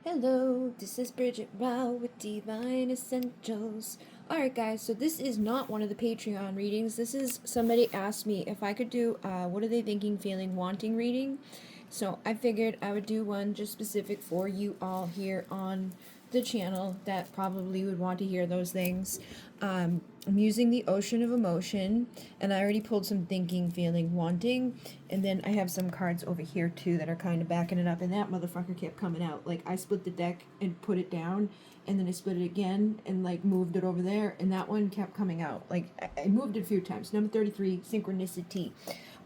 Hello, this is Bridget Rao with Divine Essentials. Alright guys, so this is not one of the Patreon readings. This is somebody asked me if I could do what are they thinking, feeling, wanting reading. So I figured I would do one just specific for you all here on the channel that probably would want to hear those things. I'm using the Ocean of Emotion, and I already pulled some thinking, feeling, wanting, and then I have some cards over here too that are kind of backing it up, and that motherfucker kept coming out. Like, I split the deck and put it down, and then I split it again and like moved it over there, and that one kept coming out. Like, I moved it a few times. Number 33, synchronicity.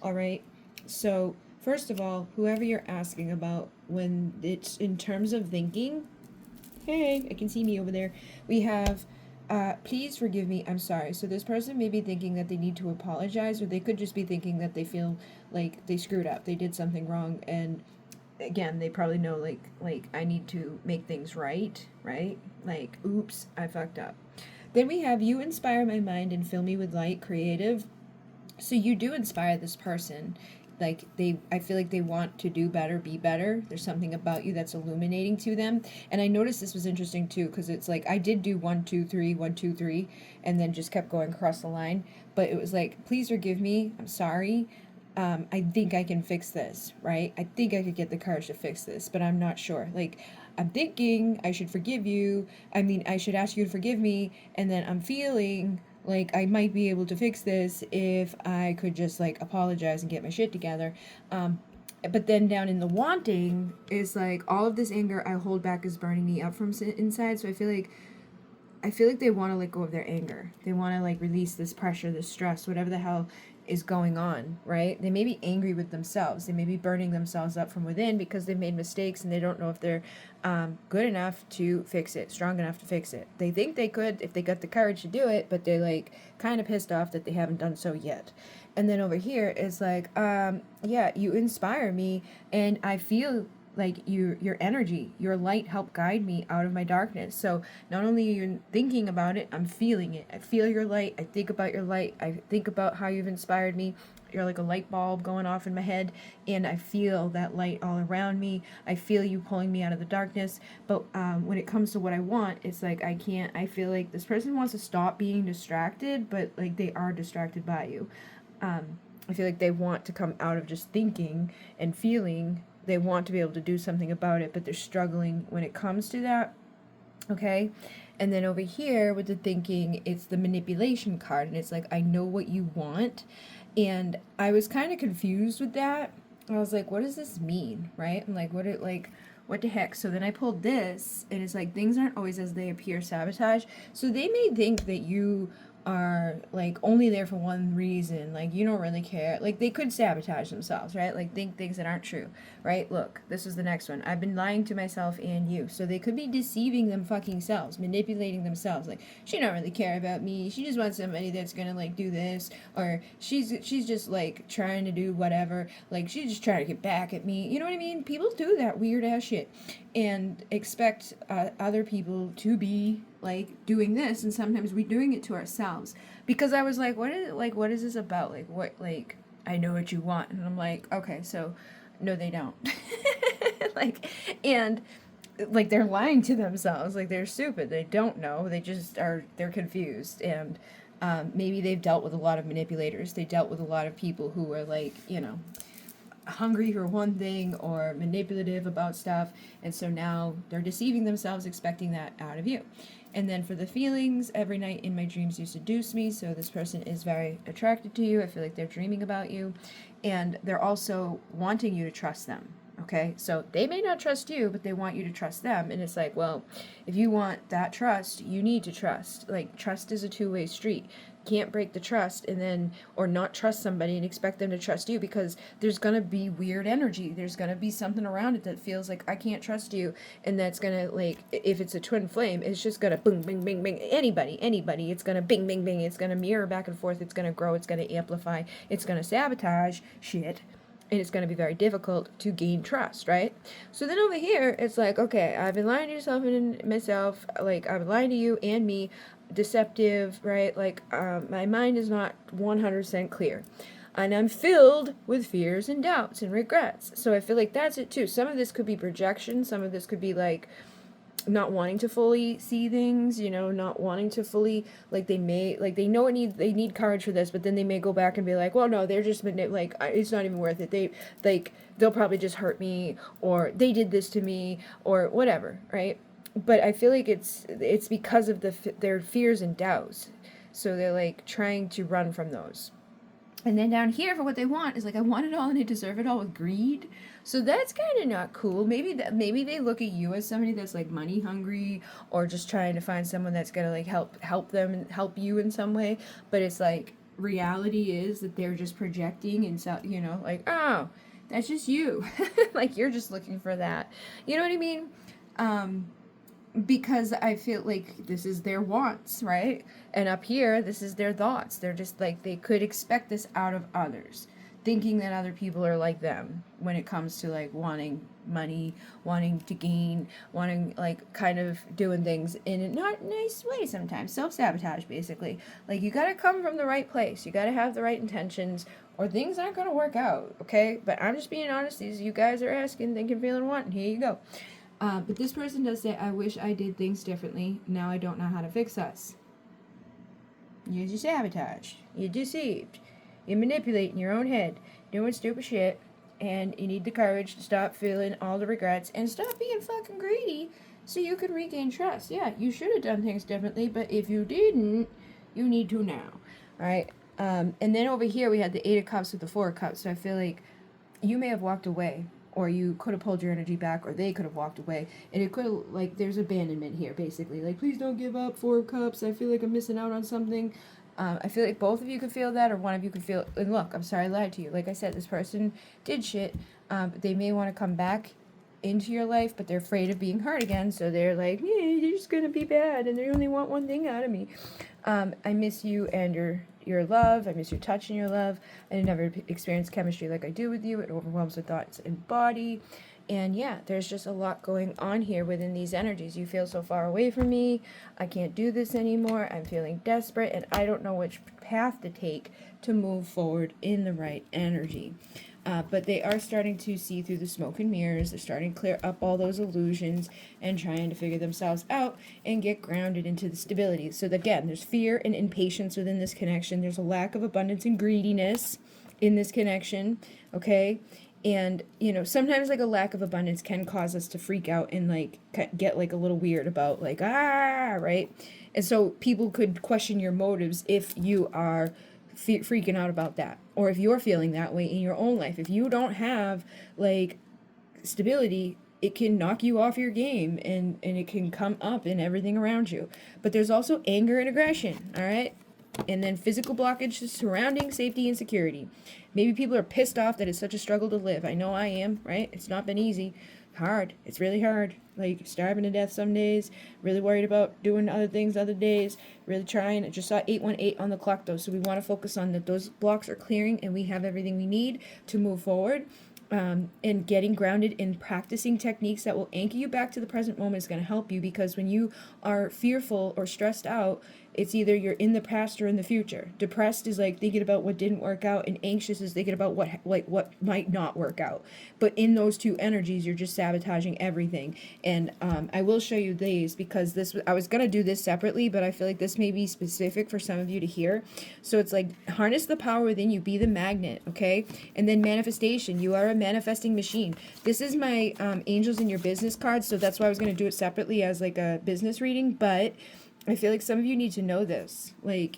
Alright, so first of all, whoever you're asking about, when it's in terms of thinking, hey, I can see me over there. We have, please forgive me, I'm sorry. So this person may be thinking that they need to apologize, or they could just be thinking that they feel like they screwed up, they did something wrong, and again, they probably know, like I need to make things right? Like, oops, I fucked up. Then we have, you inspire my mind and fill me with light, creative. So you do inspire this person. Like, I feel like they want to do better, be better. There's something about you that's illuminating to them. And I noticed this was interesting too, because it's like I did do 1 2 3 1 2 3 and then just kept going across the line. But it was like, please forgive me, I'm sorry, I think I can fix this, right? I think I could get the courage to fix this, but I'm not sure. Like, I'm thinking I should forgive you. I mean, I should ask you to forgive me, and then I'm feeling like I might be able to fix this if I could just like apologize and get my shit together. But then down in the wanting is like, all of this anger I hold back is burning me up from inside. So I feel like they want to let go of their anger. They want to like release this pressure, this stress, whatever the hell is going on, right? They may be angry with themselves. They may be burning themselves up from within because they've made mistakes and they don't know if they're good enough to fix it, strong enough to fix it. They think they could if they got the courage to do it, but they're like kind of pissed off that they haven't done so yet. And then over here is like, yeah, you inspire me, and I feel like your energy, your light helped guide me out of my darkness. So not only are you thinking about it, I'm feeling it. I feel your light. I think about your light. I think about how you've inspired me. You're like a light bulb going off in my head, and I feel that light all around me. I feel you pulling me out of the darkness. But when it comes to what I want, it's like I feel like this person wants to stop being distracted, but like they are distracted by you. I feel like they want to come out of just thinking and feeling. They want to be able to do something about it, but they're struggling when it comes to that. Okay? And then over here with the thinking, it's the manipulation card, and it's like, I know what you want. And I was kind of confused with that. I was like, what does this mean? Right? I'm like, what the heck? So then I pulled this, and it's like, things aren't always as they appear, sabotage. So they may think that you are like only there for one reason, like you don't really care. Like, they could sabotage themselves, right? Like, think things that aren't true, right? Look, this is the next one. I've been lying to myself and you. So they could be deceiving them fucking selves, manipulating themselves. Like, she don't really care about me, she just wants somebody that's gonna like do this, or she's just like trying to do whatever, like she's just trying to get back at me. You know what I mean? People do that weird ass shit and expect other people to be like doing this, and sometimes we're doing it to ourselves. Because I was like, what is this about? Like, what, like, I know what you want. And I'm like, okay, so no, they don't. Like, and like, they're lying to themselves. Like, they're stupid, they don't know, they just are, they're confused. And maybe they've dealt with a lot of manipulators, they dealt with a lot of people who are like, you know, hungry for one thing or manipulative about stuff, and so now they're deceiving themselves, expecting that out of you. And then for the feelings, every night in my dreams you seduce me. So this person is very attracted to you. I feel like they're dreaming about you, and they're also wanting you to trust them. Okay, so they may not trust you, but they want you to trust them. And it's like, well, if you want that trust, you need to trust. Like, trust is a two-way street. Can't break the trust and then, or not trust somebody and expect them to trust you, because there's gonna be weird energy. There's gonna be something around it that feels like I can't trust you, and that's gonna, like, if it's a twin flame, it's just gonna boom, bing, bing, bing. Anybody, it's gonna bing, bing, bing. It's gonna mirror back and forth. It's gonna grow. It's gonna amplify. It's gonna sabotage shit. And it's going to be very difficult to gain trust, right? So then over here, it's like, okay, I've been lying to yourself and myself, like, I've been lying to you and me, deceptive, right? Like, my mind is not 100% clear. and I'm filled with fears and doubts and regrets. So I feel like that's it too. Some of this could be projection. Some of this could be like not wanting to fully see things, you know, not wanting to fully, like, they know they need courage for this, but then they may go back and be like, well, no, they're just like, it's not even worth it. They'll probably just hurt me, or they did this to me, or whatever, right? But I feel like it's because of their fears and doubts. So they're like trying to run from those. And then down here, for what they want is like, I want it all and I deserve it all with greed. So that's kind of not cool. Maybe they look at you as somebody that's like money hungry, or just trying to find someone that's gonna like help them and help you in some way. But it's like, reality is that they're just projecting, and so, you know, like, oh, that's just you. Like, you're just looking for that. You know what I mean? Because I feel like this is their wants, right? And up here, this is their thoughts. They're just like, they could expect this out of others, thinking that other people are like them when it comes to like wanting money, wanting to gain, wanting like kind of doing things in a not nice way sometimes. Self-sabotage, basically. Like, you gotta come from the right place. You gotta have the right intentions, or things aren't gonna work out, okay? But I'm just being honest. These you guys are asking, thinking, feeling, wanting. Here you go. But this person does say, I wish I did things differently. Now I don't know how to fix us. You're sabotage. You're deceived. You're manipulating your own head, doing stupid shit, and you need the courage to stop feeling all the regrets and stop being fucking greedy so you can regain trust. Yeah, you should have done things differently, but if you didn't, you need to now. Alright? And then over here we had the 8 of Cups with the 4 of Cups, so I feel like you may have walked away, or you could have pulled your energy back, or they could have walked away, and it could have, like, there's abandonment here, basically, like, please don't give up, 4 of Cups, I feel like I'm missing out on something. I feel like both of you could feel that, or one of you could feel, and look, I'm sorry I lied to you, like I said, this person did shit, but they may want to come back into your life, but they're afraid of being hurt again, so they're like, yeah, you're just gonna be bad, and they only want one thing out of me. I miss you and your love. I miss your touch and your love. I never experienced chemistry like I do with you. It overwhelms with thoughts and body. And yeah, there's just a lot going on here within these energies. You feel so far away from me. I can't do this anymore. I'm feeling desperate, and I don't know which path to take to move forward in the right energy. But they are starting to see through the smoke and mirrors. They're starting to clear up all those illusions and trying to figure themselves out and get grounded into the stability. So again, there's fear and impatience within this connection. There's a lack of abundance and greediness in this connection, okay? And, you know, sometimes like a lack of abundance can cause us to freak out and like get like a little weird about like, right? And so people could question your motives if you are freaking out about that, or if you're feeling that way in your own life. If you don't have like stability, it can knock you off your game, and it can come up in everything around you. But there's also anger and aggression, all right? And then physical blockages surrounding safety and security. Maybe people are pissed off that it's such a struggle to live. I know I am, right? It's not been easy. Hard. It's really hard. Like, starving to death some days, really worried about doing other things other days, really trying. I just saw 818 on the clock though, so we want to focus on that those blocks are clearing and we have everything we need to move forward. And getting grounded in practicing techniques that will anchor you back to the present moment is going to help you, because when you are fearful or stressed out, it's either you're in the past or in the future. Depressed is like thinking about what didn't work out, and anxious is thinking about what might not work out. But in those two energies, you're just sabotaging everything. And I will show you these, because I was going to do this separately, but I feel like this may be specific for some of you to hear. So it's like, harness the power within you, be the magnet, okay? And then manifestation, you are a manifesting machine. This is my angels in your business card, so that's why I was going to do it separately as like a business reading, but I feel like some of you need to know this. Like,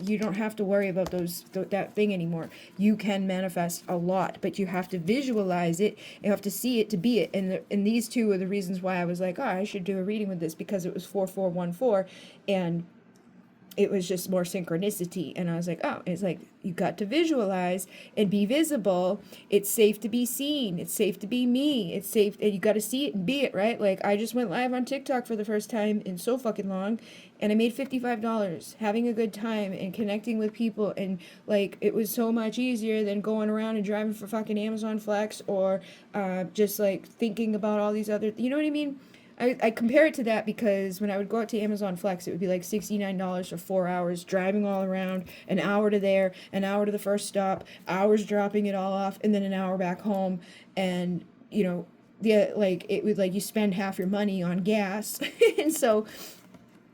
you don't have to worry about that thing anymore. You can manifest a lot, but you have to visualize it. You have to see it to be it. And these two are the reasons why I was like, oh, I should do a reading with this, because it was 4414, and it was just more synchronicity. And I was like, oh, it's like, you got to visualize and be visible. It's safe to be seen. It's safe to be me. It's safe, and you got to see it and be it, right? Like, I just went live on TikTok for the first time in so fucking long, and I made $55 having a good time and connecting with people. And like, it was so much easier than going around and driving for fucking Amazon Flex, or just like thinking about all these other, you know what I mean? I compare it to that because when I would go out to Amazon Flex, it would be like $69 for 4 hours, driving all around, an hour to there, an hour to the first stop, hours dropping it all off, and then an hour back home. And, you know, like it would, like, you spend half your money on gas. And so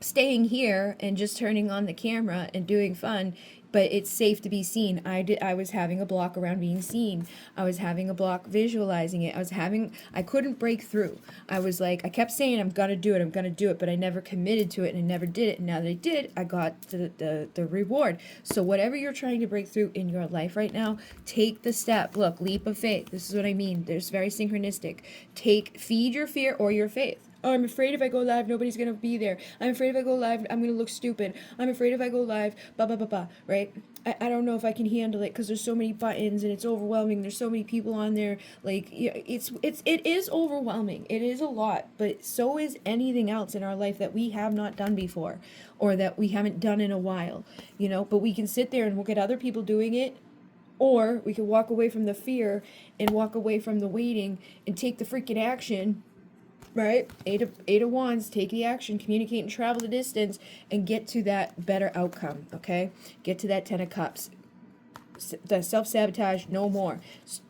staying here and just turning on the camera and doing fun, but it's safe to be seen. I was having a block around being seen. I was having a block visualizing it. I couldn't break through. I was like, I kept saying I'm gonna do it, but I never committed to it and I never did it. And now that I did, I got the reward. So whatever you're trying to break through in your life right now, take the step. Look, leap of faith. This is what I mean. There's very synchronistic. Feed your fear or your faith. Oh, I'm afraid if I go live, nobody's going to be there. I'm afraid if I go live, I'm going to look stupid. I'm afraid if I go live, right? I don't know if I can handle it because there's so many buttons and it's overwhelming. There's so many people on there. Like, yeah, it is overwhelming. It is a lot, but so is anything else in our life that we have not done before or that we haven't done in a while, you know? But we can sit there and look at other people doing it, or we can walk away from the fear and walk away from the waiting and take the freaking action. Right? Eight of Wands, take the action, communicate and travel the distance, and get to that better outcome, okay? Get to that 10 of Cups. The self-sabotage, no more.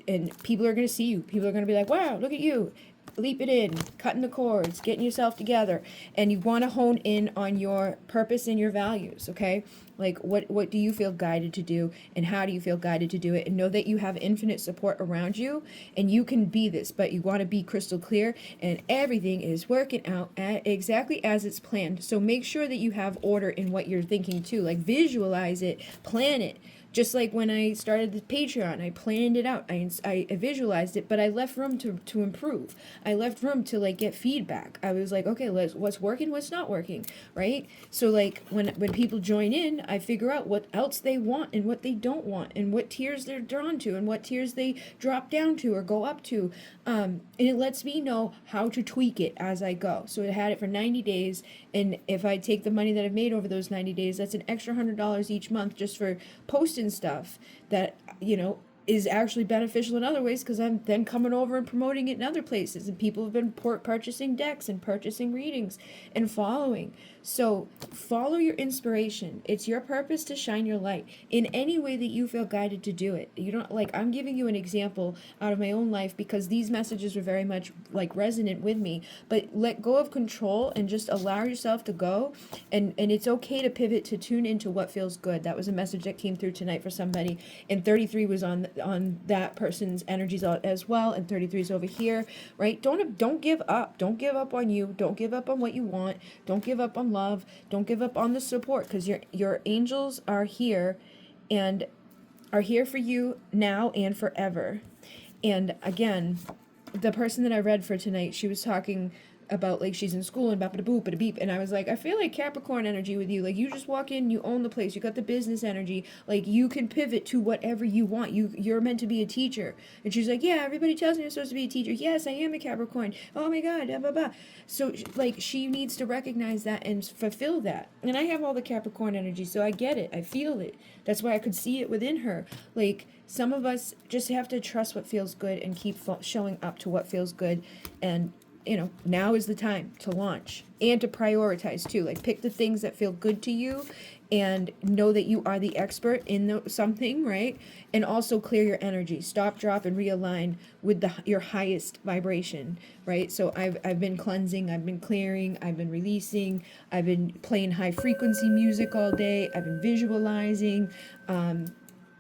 And people are going to see you. People are going to be like, wow, look at you. Leap it in, cutting the cords, getting yourself together. And you want to hone in on your purpose and your values, okay? Like, what do you feel guided to do, and how do you feel guided to do it? And know that you have infinite support around you, and you can be this, but you want to be crystal clear, and everything is working out exactly as it's planned. So make sure that you have order in what you're thinking, too. Like, visualize it, plan it. Just like when I started the Patreon, I planned it out, I visualized it, but I left room to improve. I left room to, like, get feedback. I was like, okay, what's working, what's not working, right? So, like, when people join in, I figure out what else they want and what they don't want, and what tiers they're drawn to, and what tiers they drop down to or go up to. And it lets me know how to tweak it as I go. So I had it for 90 days, and if I take the money that I've made over those 90 days, that's an extra $100 each month just for posting stuff that, you know, is actually beneficial in other ways, because I'm then coming over and promoting it in other places, and people have been purchasing decks and purchasing readings and following. So follow your inspiration. It's your purpose to shine your light in any way that you feel guided to do it. You don't, like, I'm giving you an example out of my own life because these messages were very much like resonant with me. But let go of control and just allow yourself to go, and it's okay to pivot, to tune into what feels good. That was a message that came through tonight for somebody, and 33 was on that person's energies as well, and 33 is over here, right? Don't give up. Don't give up on you. Don't give up on what you want. Don't give up on love. Don't give up on the support, because your angels are here and are here for you now and forever. And again, the person that I read for tonight, she was talking about, like, she's in school and bop boop and beep, and I was like, I feel like Capricorn energy with you. Like, you just walk in, you own the place, you got the business energy, like, you can pivot to whatever you want. You're meant to be a teacher. And she's like, yeah, everybody tells me I'm supposed to be a teacher. Yes, I am a Capricorn. Oh my god, blah blah blah. So, like, she needs to recognize that and fulfill that. And I have all the Capricorn energy, so I get it, I feel it. That's why I could see it within her. Like, some of us just have to trust what feels good and keep showing up to what feels good. And, you know, now is the time to launch and to prioritize too. Like, pick the things that feel good to you and know that you are the expert in something, right? And also clear your energy. Stop, drop, and realign with your highest vibration, right? So I've been cleansing, I've been clearing, I've been releasing, I've been playing high frequency music all day, I've been visualizing.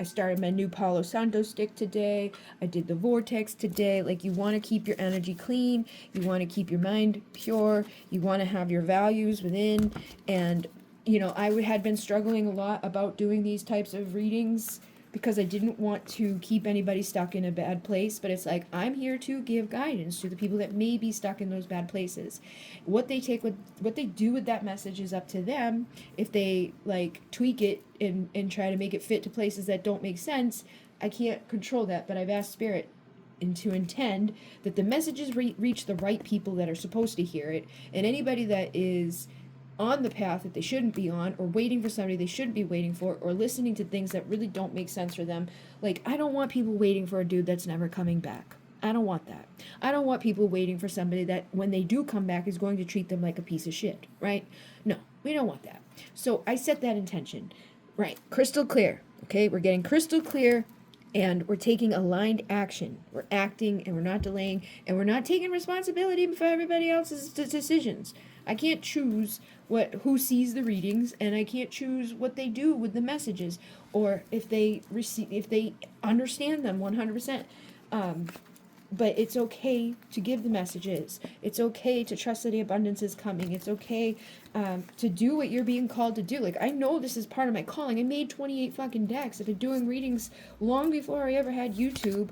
I started my new Palo Santo stick today. I did the vortex today. Like, you want to keep your energy clean. You want to keep your mind pure. You want to have your values within. And, you know, I had been struggling a lot about doing these types of readings because I didn't want to keep anybody stuck in a bad place. But it's like, I'm here to give guidance to the people that may be stuck in those bad places. What they do with that message is up to them. If they, like, tweak it and try to make it fit to places that don't make sense, I can't control that. But I've asked Spirit and to intend that the messages reach the right people that are supposed to hear it, and anybody that is on the path that they shouldn't be on, or waiting for somebody they shouldn't be waiting for, or listening to things that really don't make sense for them. Like, I don't want people waiting for a dude that's never coming back. I don't want that. I don't want people waiting for somebody that when they do come back is going to treat them like a piece of shit, right? No, we don't want that. So I set that intention, right? Crystal clear, okay? We're getting crystal clear and we're taking aligned action. We're acting and we're not delaying and we're not taking responsibility for everybody else's decisions. I can't choose who sees the readings, and I can't choose what they do with the messages or if they understand them 100%. But it's okay to give the messages. It's okay to trust that the abundance is coming. It's okay to do what you're being called to do. Like, I know this is part of my calling. I made 28 fucking decks. I've been doing readings long before I ever had YouTube.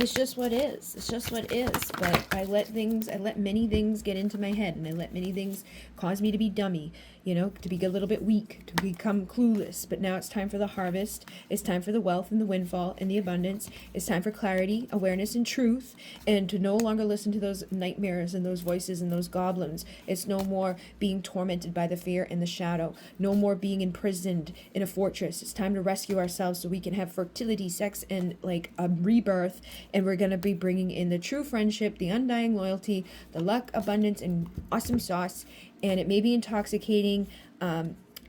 It's just what is. It's just what is. But I let many things get into my head, and I let many things cause me to be dummy, to be a little bit weak, to become clueless. But now it's time for the harvest. It's time for the wealth and the windfall and the abundance. It's time for clarity, awareness, and truth, and to no longer listen to those nightmares and those voices and those goblins. It's no more being tormented by the fear and the shadow. No more being imprisoned in a fortress. It's time to rescue ourselves so we can have fertility, sex, and like a rebirth. And we're going to be bringing in the true friendship, the undying loyalty, the luck, abundance, and awesome sauce. And it may be intoxicating.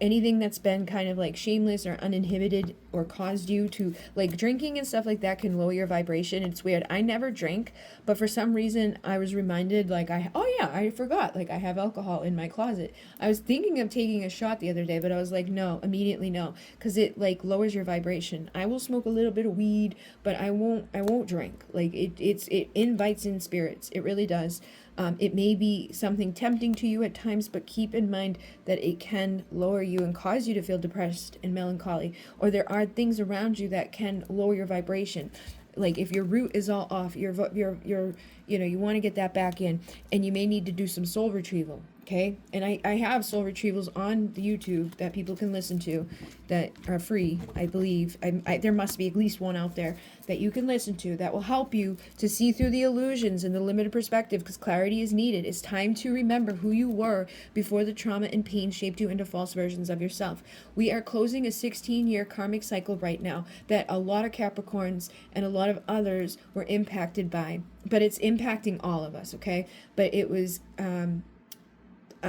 Anything that's been kind of like shameless or uninhibited or caused you to like drinking and stuff like that can lower your vibration. It's weird. I never drink, but for some reason I was reminded I forgot, like I have alcohol in my closet. I was thinking of taking a shot the other day, but I was like, no, immediately no, because it like lowers your vibration. I will smoke a little bit of weed, but I won't drink. Like it invites in spirits. It really does. It may be something tempting to you at times, but keep in mind that it can lower you and cause you to feel depressed and melancholy, or there are things around you that can lower your vibration. Like if your root is all off, you want to get that back in, and you may need to do some soul retrieval. Okay, and I have soul retrievals on the YouTube that people can listen to that are free, I believe. There must be at least one out there that you can listen to that will help you to see through the illusions and the limited perspective, because clarity is needed. It's time to remember who you were before the trauma and pain shaped you into false versions of yourself. We are closing a 16-year karmic cycle right now that a lot of Capricorns and a lot of others were impacted by, but it's impacting all of us, okay? But it was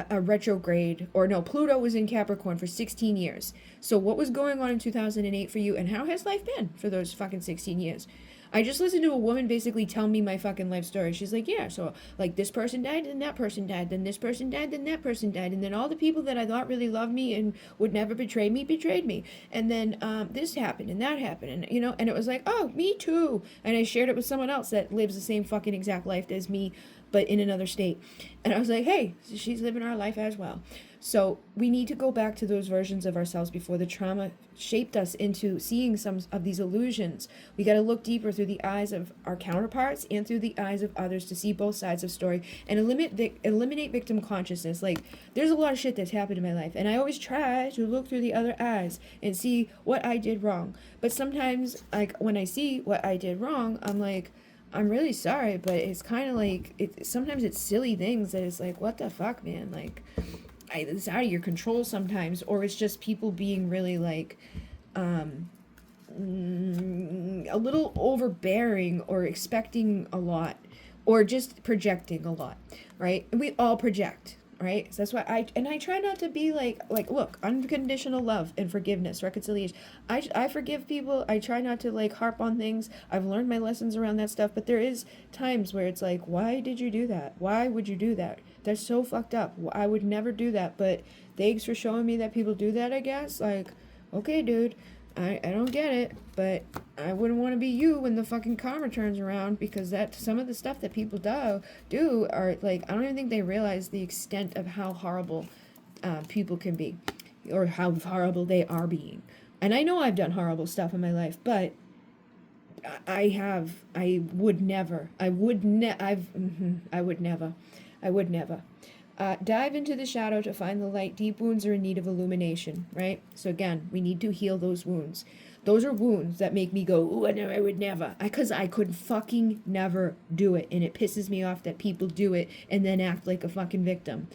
a retrograde, or no, Pluto was in Capricorn for 16 years. So what was going on in 2008 for you, and how has life been for those fucking 16 years? I just listened to a woman basically tell me my fucking life story. She's like, yeah, so like this person died, then that person died, then this person died, then that person died, and then all the people that I thought really loved me and would never betray me betrayed me, and then this happened and that happened, and and it was like, oh, me too. And I shared it with someone else that lives the same fucking exact life as me, but in another state. And I was like, hey, she's living our life as well. So we need to go back to those versions of ourselves before the trauma shaped us into seeing some of these illusions. We got to look deeper through the eyes of our counterparts and through the eyes of others to see both sides of story and eliminate victim consciousness. Like, there's a lot of shit that's happened in my life, and I always try to look through the other eyes and see what I did wrong. But sometimes, like, when I see what I did wrong, I'm like, I'm really sorry, but it's kind of like, sometimes it's silly things that it's like, what the fuck, man? Like, it's out of your control sometimes, or it's just people being really like, a little overbearing or expecting a lot, or just projecting a lot, right? And we all project, right? So that's why I try not to be like, look, unconditional love and forgiveness, reconciliation. I forgive people. I try not to like harp on things. I've learned my lessons around that stuff, but there is times where it's like, why did you do that? Why would you do that? That's so fucked up. I would never do that, but thanks for showing me that people do that, I guess. Like, okay, dude, I don't get it, but I wouldn't want to be you when the fucking karma turns around, because that some of the stuff that people do are like, I don't even think they realize the extent of how horrible people can be, or how horrible they are being. And I know I've done horrible stuff in my life, but I would never. Dive into the shadow to find the light. Deep wounds are in need of illumination, right? So again, we need to heal those wounds. Those are wounds that make me go, ooh, I would never. Because I could fucking never do it. And it pisses me off that people do it and then act like a fucking victim.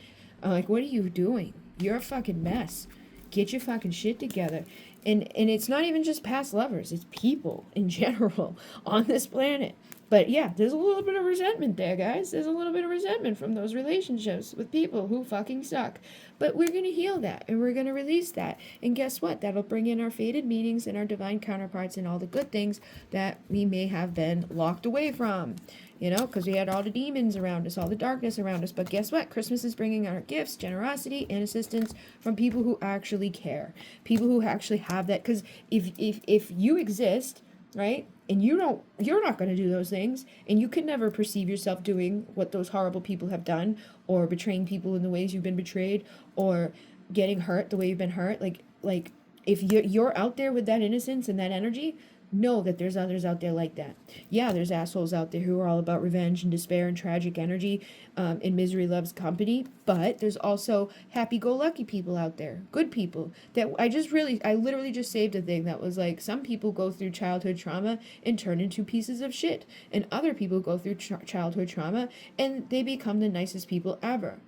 I'm like, what are you doing? You're a fucking mess. Get your fucking shit together. And it's not even just past lovers. It's people in general on this planet. But yeah, there's a little bit of resentment there, guys. There's a little bit of resentment from those relationships with people who fucking suck. But we're going to heal that, and we're going to release that. And guess what? That'll bring in our fated meanings and our divine counterparts and all the good things that we may have been locked away from. You know, because we had all the demons around us, all the darkness around us. But guess what? Christmas is bringing our gifts, generosity, and assistance from people who actually care. People who actually have that. Because if you exist, right, and you're not going to do those things, and you can never perceive yourself doing what those horrible people have done, or betraying people in the ways you've been betrayed, or getting hurt the way you've been hurt. Like if you're out there with that innocence and that energy, know that there's others out there like that. Yeah, there's assholes out there who are all about revenge and despair and tragic energy, and misery loves company. But there's also happy-go-lucky people out there, good people. That I literally just saved a thing that was like, some people go through childhood trauma and turn into pieces of shit, and other people go through childhood trauma and they become the nicest people ever.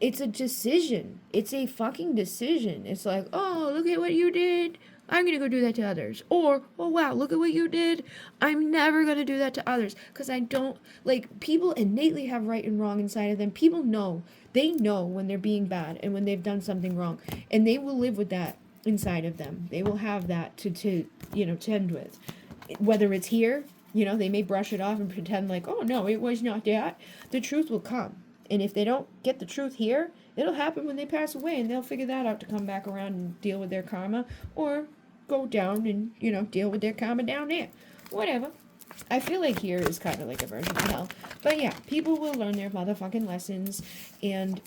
It's a decision. It's a fucking decision. It's like, oh, look at what you did. I'm going to go do that to others. Or, oh, wow, look at what you did. I'm never going to do that to others. Because I don't, like, people innately have right and wrong inside of them. People know. They know when they're being bad and when they've done something wrong. And they will live with that inside of them. They will have that to tend with. Whether it's here, they may brush it off and pretend like, oh, no, it was not that. The truth will come. And if they don't get the truth here, it'll happen when they pass away, and they'll figure that out to come back around and deal with their karma, or go down and, deal with their karma down there. Whatever. I feel like here is kind of like a version of hell. But yeah, people will learn their motherfucking lessons, and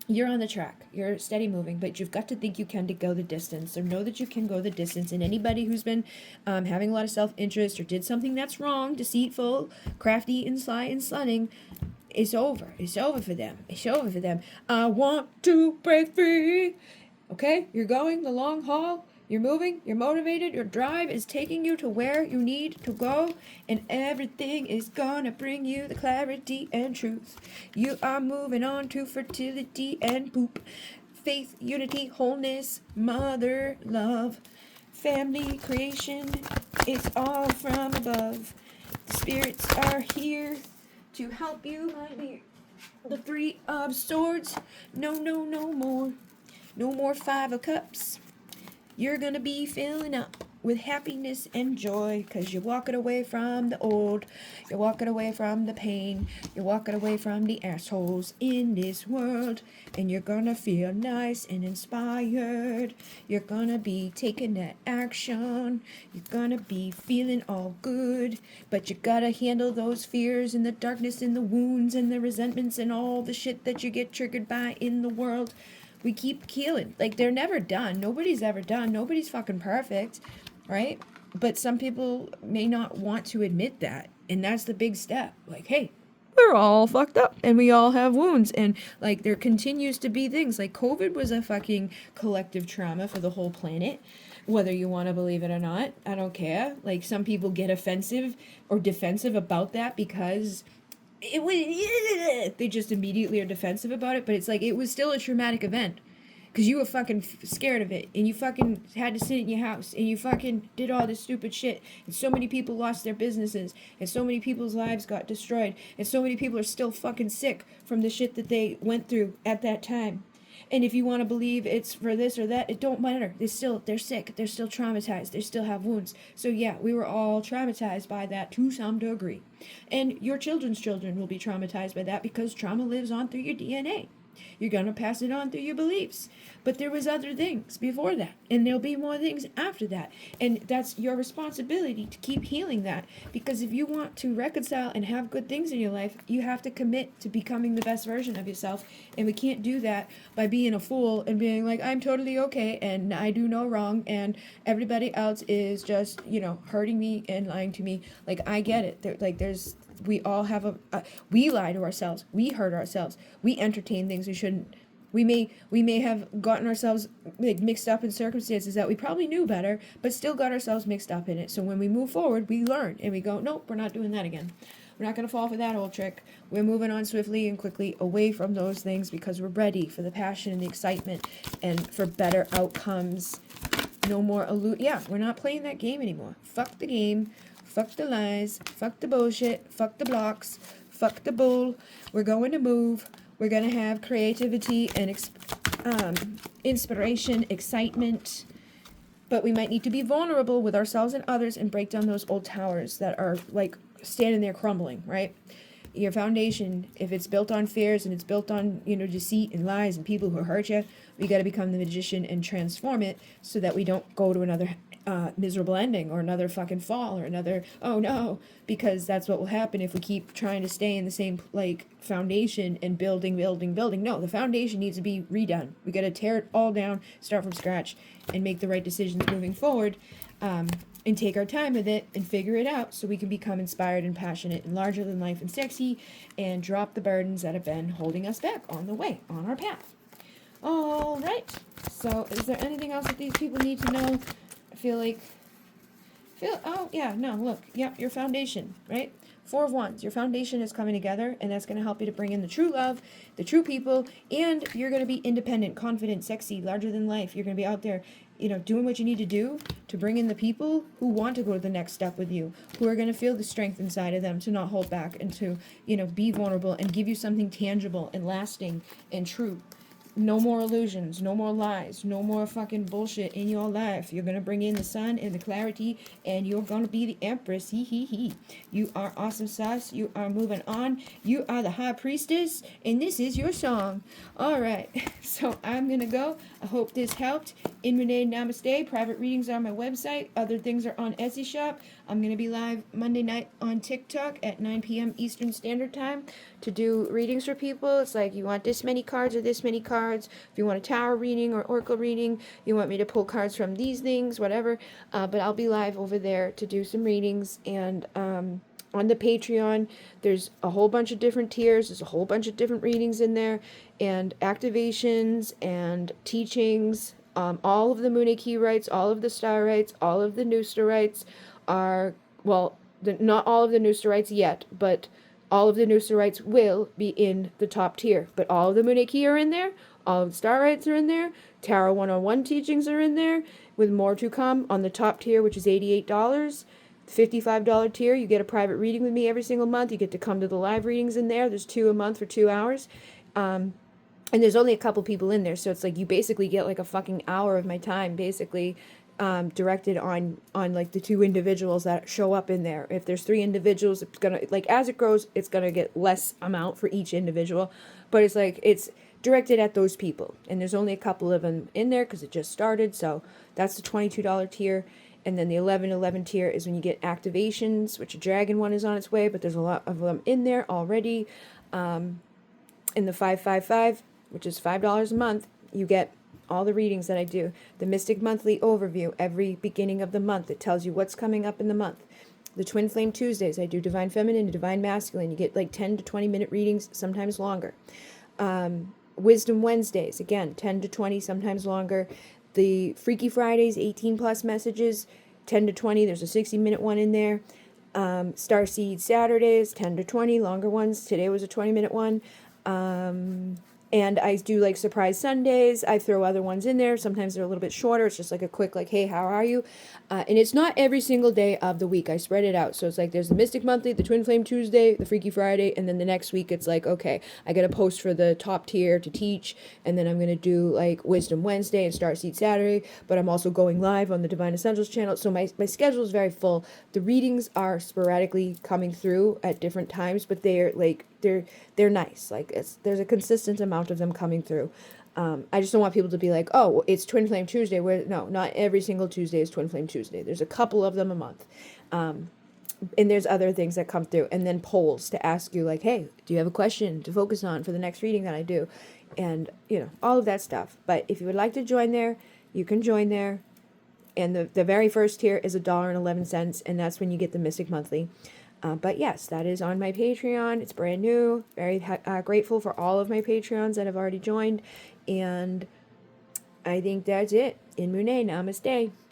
you're on the track. You're steady moving, but you've got to think you can to go the distance, or know that you can go the distance. And anybody who's been having a lot of self-interest or did something that's wrong, deceitful, crafty, and sly and slutting, it's over. It's over for them. It's over for them. I want to break free. Okay? You're going the long haul. You're moving. You're motivated. Your drive is taking you to where you need to go. And everything is gonna bring you the clarity and truth. You are moving on to fertility and poop. Faith, unity, wholeness, mother, love, family, creation. It's all from above. The spirits are here to help you, my dear. The 3 of Swords. No more. No more 5 of Cups. You're gonna be filling up with happiness and joy, because you're walking away from the old. You're walking away from the pain. You're walking away from the assholes in this world. And you're gonna feel nice and inspired. You're gonna be taking that action. You're gonna be feeling all good. But you gotta handle those fears and the darkness and the wounds and the resentments and all the shit that you get triggered by in the world. We keep healing. Like, they're never done. Nobody's ever done. Nobody's fucking perfect, right? But some people may not want to admit that. And that's the big step. Like, hey, we're all fucked up and we all have wounds. And, like, there continues to be things. Like, COVID was a fucking collective trauma for the whole planet. Whether you want to believe it or not, I don't care. Like, some people get offensive or defensive about that because it was, they just immediately are defensive about it, but it's like, it was still a traumatic event, because you were fucking scared of it, and you fucking had to sit in your house, and you fucking did all this stupid shit, and so many people lost their businesses, and so many people's lives got destroyed, and so many people are still fucking sick from the shit that they went through at that time. And if you want to believe it's for this or that, it don't matter. They're sick. They're still traumatized. They still have wounds. So yeah, we were all traumatized by that to some degree. And your children's children will be traumatized by that, because trauma lives on through your DNA. You're going to pass it on through your beliefs. But there was other things before that, and there'll be more things after that. And that's your responsibility to keep healing that, because if you want to reconcile and have good things in your life, you have to commit to becoming the best version of yourself. And we can't do that by being a fool and being like, I'm totally okay and I do no wrong and everybody else is just, hurting me and lying to me. Like, I get it. We all have we lie to ourselves. We hurt ourselves. We entertain things we shouldn't. We may have gotten ourselves mixed up in circumstances that we probably knew better, but still got ourselves mixed up in it. So when we move forward, we learn and we go, nope, we're not doing that again. We're not going to fall for that old trick. We're moving on swiftly and quickly away from those things, because we're ready for the passion and the excitement and for better outcomes. No more we're not playing that game anymore. Fuck the game. fuck the lies, fuck the bullshit, fuck the blocks, fuck the bull. We're going to move. We're going to have creativity and inspiration, excitement. But we might need to be vulnerable with ourselves and others and break down those old towers that are like standing there crumbling, right? Your foundation, if it's built on fears and it's built on, deceit and lies and people who hurt you, we got to become the magician and transform it so that we don't go to another miserable ending or another fucking fall or another, oh no, because that's what will happen if we keep trying to stay in the same, foundation and building. No, the foundation needs to be redone. We got to tear it all down, start from scratch, and make the right decisions moving forward. And take our time with it and figure it out so we can become inspired and passionate and larger than life and sexy and drop the burdens that have been holding us back on the way, on our path. All right. So is there anything else that these people need to know? Look, your foundation, right? 4 of Wands, your foundation is coming together, and that's going to help you to bring in the true love, the true people, and you're going to be independent, confident, sexy, larger than life. You're going to be out there, doing what you need to do to bring in the people who want to go to the next step with you, who are going to feel the strength inside of them to not hold back and to, be vulnerable and give you something tangible and lasting and true. No more illusions, no more lies, no more fucking bullshit in your life. You're going to bring in the sun and the clarity, and you're going to be the empress. You are awesome sauce. You are moving on. You are the high priestess, and this is your song. All right, so I'm going to go. I hope this helped. In Renee, namaste. Private readings are on my website. Other things are on Etsy shop. I'm going to be live Monday night on TikTok at 9 p.m. Eastern Standard Time to do readings for people. It's like, you want this many cards or this many cards. If you want a tarot reading or oracle reading, you want me to pull cards from these things, whatever. But I'll be live over there to do some readings. And on the Patreon, there's a whole bunch of different tiers. There's a whole bunch of different readings in there, and activations and teachings. All of the Monika rights, all of the star rights, all of the Nooster rights are, not all of the Nooster rights yet, but all of the Nooster rights will be in the top tier. But all of the Monika are in there, all of the star rights are in there, Tarot 101 teachings are in there, with more to come on the top tier, which is $88. $55 tier, you get a private reading with me every single month. You get to come to the live readings in there. There's 2 a month for 2 hours. And there's only a couple people in there, so it's like you basically get like a fucking hour of my time, basically, directed on like the 2 individuals that show up in there. If there's 3 individuals, it's gonna, as it grows, it's gonna get less amount for each individual, but it's directed at those people, and there's only a couple of them in there because it just started. So that's the $22 tier. And then the 11 tier is when you get activations, which a dragon one is on its way, but there's a lot of them in there already. In the 555, which is $5 a month, you get all the readings that I do. The Mystic Monthly Overview every beginning of the month. It tells you what's coming up in the month. The Twin Flame Tuesdays, I do Divine Feminine and Divine Masculine. You get 10 to 20 minute readings, sometimes longer. Wisdom Wednesdays, again, 10 to 20, sometimes longer. The Freaky Fridays, 18 plus messages, 10 to 20. There's a 60-minute one in there. Starseeds Saturdays, 10 to 20, longer ones. Today was a 20-minute one. And I do surprise Sundays. I throw other ones in there. Sometimes they're a little bit shorter. It's just a quick hey, how are you? And it's not every single day of the week. I spread it out. So it's there's the Mystic Monthly, the Twin Flame Tuesday, the Freaky Friday, and then the next week it's okay, I got to post for the top tier to teach, and then I'm going to do Wisdom Wednesday and Starseed Saturday, but I'm also going live on the Divine Essentials channel. So my schedule is very full. The readings are sporadically coming through at different times, but they're they're nice. There's a consistent amount of them coming through. I just don't want people to be oh, it's Twin Flame Tuesday. No, not every single Tuesday is Twin Flame Tuesday. There's a couple of them a month. And there's other things that come through. And then polls to ask you hey, do you have a question to focus on for the next reading that I do? And, all of that stuff. But if you would like to join there, you can join there. And the very first tier is $1.11, and that's when you get the Mystic Monthly. But yes, that is on my Patreon. It's brand new. Very grateful for all of my Patreons that have already joined. And I think that's it. In Mune, namaste.